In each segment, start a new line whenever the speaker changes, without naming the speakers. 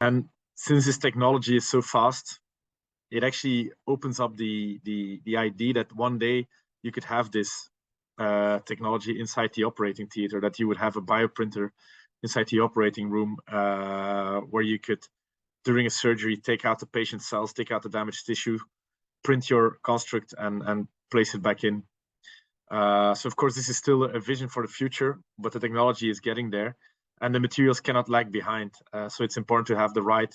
And since this technology is so fast, it actually opens up the idea that one day you could have this technology inside the operating theater, that you would have a bioprinter inside the operating room where you could, during a surgery, take out the patient's cells, take out the damaged tissue, print your construct and place it back in. So of course, this is still a vision for the future, but the technology is getting there and the materials cannot lag behind. So it's important to have the right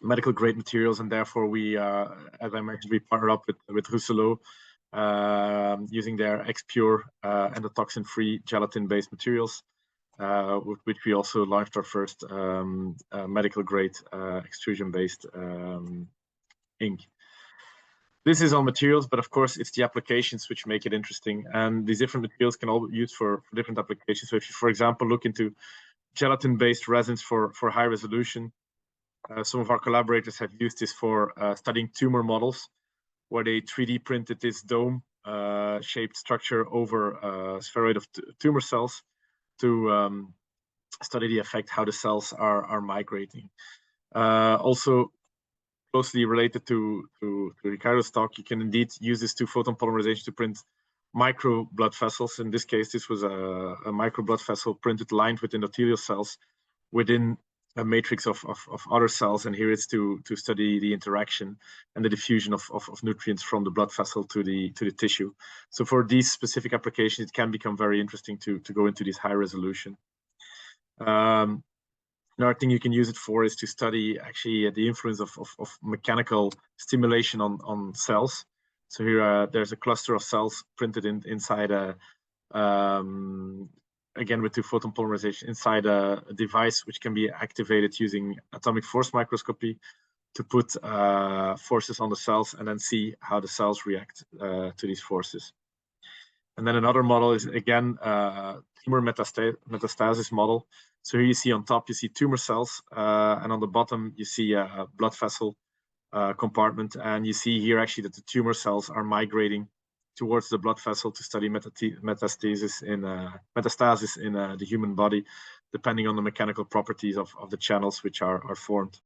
medical grade materials, and therefore we, as I mentioned, we partner up with Rousselot, using their X-Pure endotoxin-free gelatin-based materials, with which we also launched our first medical grade extrusion-based ink. This is on materials, but of course it's the applications which make it interesting, and these different materials can all be used for different applications. So if you, for example, look into gelatin-based resins for high resolution, some of our collaborators have used this for studying tumor models, where they 3D printed this dome shaped structure over a spheroid of tumor cells to study the effect, how the cells are migrating. Also closely related to Ricardo's talk, you can indeed use this to photon polymerization to print micro blood vessels. In this case, this was a micro blood vessel printed lined with endothelial cells within a matrix of other cells, and here it's to study the interaction and the diffusion of nutrients from the blood vessel to the tissue. So for these specific applications, it can become very interesting to go into this high resolution. Another thing you can use it for is to study actually the influence of mechanical stimulation on cells. So here there's a cluster of cells printed inside a again with the photon polymerization inside a device which can be activated using atomic force microscopy to put forces on the cells and then see how the cells react to these forces. And then another model is again tumor metastasis model. So here you see on top you see tumor cells, and on the bottom you see a blood vessel compartment, and you see here actually that the tumor cells are migrating towards the blood vessel to study metastasis in the human body, depending on the mechanical properties of the channels which are formed.